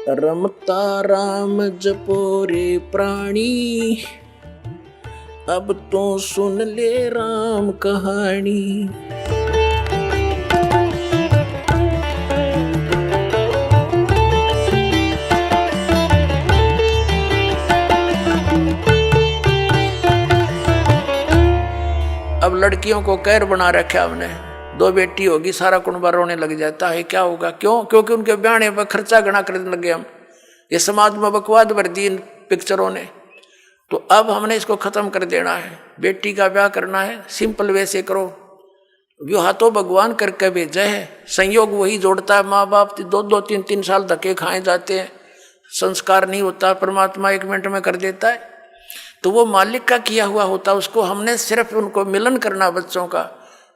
रमता राम जपो रे प्राणी, अब तो सुन ले राम कहानी। अब लड़कियों को कैर बना रखा हमने, 2 बेटी होगी सारा कुनबा रोने लग जाता है। क्या होगा? क्यों? क्योंकि उनके ब्याहने पर खर्चा गणा करने लगे हम। ये समाज में बकवाद भर दी इन पिक्चरों ने। तो अब हमने इसको खत्म कर देना है। बेटी का ब्याह करना है, सिंपल वे से करो। विवाह तो भगवान करके भेजा है, संयोग वही जोड़ता है। माँ बाप 2-2, 3-3 साल धक्के खाए जाते हैं, संस्कार नहीं होता, परमात्मा 1 मिनट में कर देता है। तो वो मालिक का किया हुआ होता, उसको हमने सिर्फ उनको मिलन करना बच्चों का,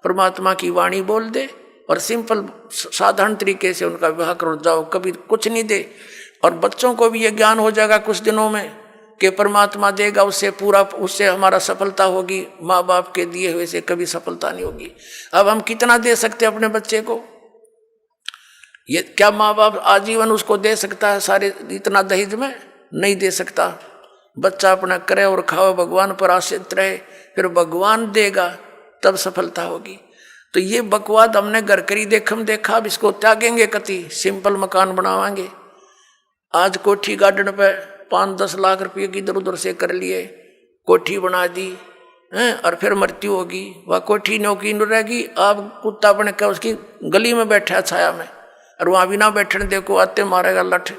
परमात्मा की वाणी बोल दे और सिंपल साधारण तरीके से उनका विवाह करो जाओ, कभी कुछ नहीं दे। और बच्चों को भी ये ज्ञान हो जाएगा कुछ दिनों में कि परमात्मा देगा, उससे पूरा, उससे हमारा सफलता होगी। माँ बाप के दिए हुए से कभी सफलता नहीं होगी। अब हम कितना दे सकते हैं अपने बच्चे को? ये क्या माँ बाप आजीवन उसको दे सकता है सारे इतना दहेज में? नहीं दे सकता। बच्चा अपना करे और खाओ, भगवान पर आश्रित रहे, फिर भगवान देगा, तब सफलता होगी। तो ये बकवाद हमने घर करी देखम देखा, अब इसको त्यागेंगे कति, सिंपल मकान बनावांगे। आज कोठी गार्डन पे 5-10 लाख रुपये की इधर उधर से कर लिए, कोठी बना दी हैं, और फिर मृत्यु होगी, वह कोठी नौकी न रहेगी। आप कुत्ता बन के उसकी गली में बैठा छाया में, और वहाँ भी ना बैठने देखो, आते मारेगा लठ।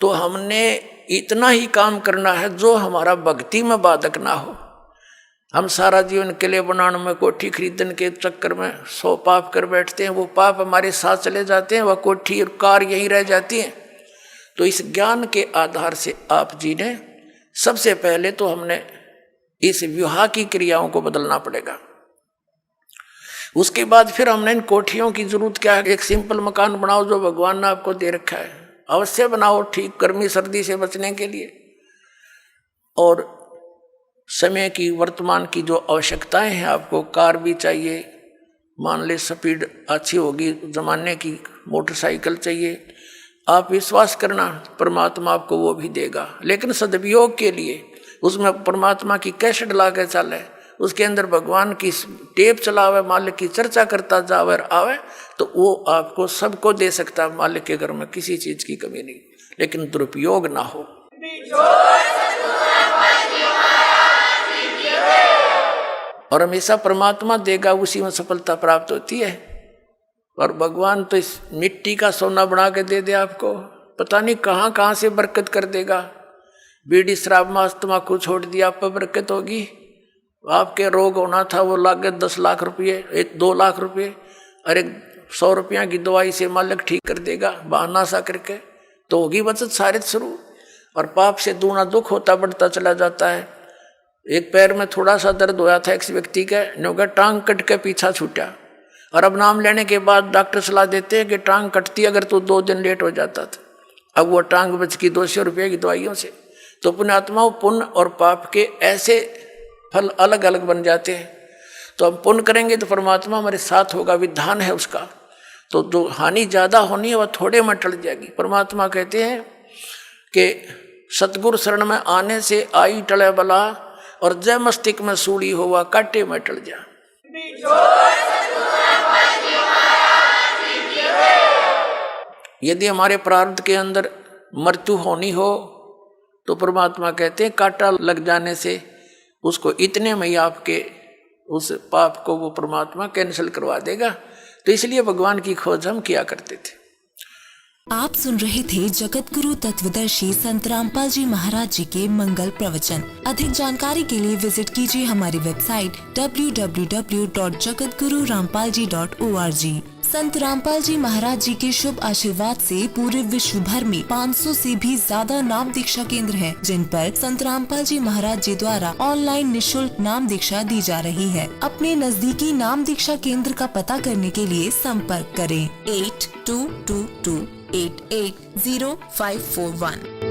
तो हमने इतना ही काम करना है जो हमारा भक्ति में बाधक ना हो। हम सारा जीवन किले बनाने में, कोठी खरीदने के चक्कर में 100 पाप कर बैठते हैं। वो पाप हमारे साथ चले जाते हैं, वह कोठी और कार यहीं रह जाती हैं। तो इस ज्ञान के आधार से आप जी ने सबसे पहले तो हमने इस विवाह की क्रियाओं को बदलना पड़ेगा। उसके बाद फिर हमने इन कोठियों की जरूरत क्या है? एक सिंपल मकान बनाओ जो भगवान ने आपको दे रखा है, अवश्य बनाओ, ठीक, गर्मी सर्दी से बचने के लिए। और समय की, वर्तमान की जो आवश्यकताएं हैं, आपको कार भी चाहिए, मान ले स्पीड अच्छी होगी जमाने की, मोटरसाइकिल चाहिए। आप विश्वास करना, परमात्मा आपको वो भी देगा, लेकिन सदुपयोग के लिए उसमें परमात्मा की कैसेट ला के चले, उसके अंदर भगवान की टेप चलावे, मालिक की चर्चा करता जावे आवे, तो वो आपको सबको दे सकता है। मालिक के घर में किसी चीज की कमी नहीं, लेकिन दुरुपयोग ना हो। और हमेशा परमात्मा देगा, उसी में सफलता प्राप्त होती है। और भगवान तो इस मिट्टी का सोना बना के दे दे आपको, पता नहीं कहाँ कहाँ से बरकत कर देगा। बीड़ी शराब मांस तम्बाकू छोड़ दिया, आप पर बरकत होगी। आपके रोग होना था वो लागत 10 लाख रुपये, 2 लाख रुपये, और 100 रुपया की दवाई से मालिक ठीक कर देगा, बहाना सा करके, तो होगी बचत सारे शुरू। और पाप से दूना दुख होता बढ़ता चला जाता है। एक पैर में थोड़ा सा दर्द होया था एक व्यक्ति का, नौका टांग कट के पीछा छूटा, और अब नाम लेने के बाद डॉक्टर सलाह देते हैं कि टांग कटती अगर तो 2 दिन लेट हो जाता था। अब वो टांग बच की 200 रुपये की दवाइयों से। तो पुण्यात्माओं, पुण्य और पाप के ऐसे फल अलग अलग बन जाते हैं। तो हम पुण्य करेंगे तो परमात्मा हमारे साथ होगा, विधान है उसका। तो जो हानि ज़्यादा होनी है वह थोड़े में टल जाएगी। परमात्मा कहते हैं कि सतगुरु शरण में आने से आई टले बला, और जय मस्तिष्क में सूड़ी हो वह काटे में टल जा। यदि हमारे प्रारब्ध के अंदर मृत्यु होनी हो तो परमात्मा कहते हैं कांटा लग जाने से उसको इतने में ही आपके उस पाप को वो परमात्मा कैंसिल करवा देगा। तो इसलिए भगवान की खोज हम किया करते थे। आप सुन रहे थे जगत गुरु तत्वदर्शी संत रामपाल जी महाराज जी के मंगल प्रवचन। अधिक जानकारी के लिए विजिट कीजिए हमारी वेबसाइट www.jagatgururampalji.org। संत रामपाल जी महाराज जी के शुभ आशीर्वाद से पूरे विश्व भर में 500 से भी ज्यादा नाम दीक्षा केंद्र हैं, जिन पर संत रामपाल जी महाराज जी द्वारा ऑनलाइन निशुल्क नाम दीक्षा दी जा रही है। अपने नजदीकी नाम दीक्षा केंद्र का पता करने के लिए संपर्क करें 8222880541।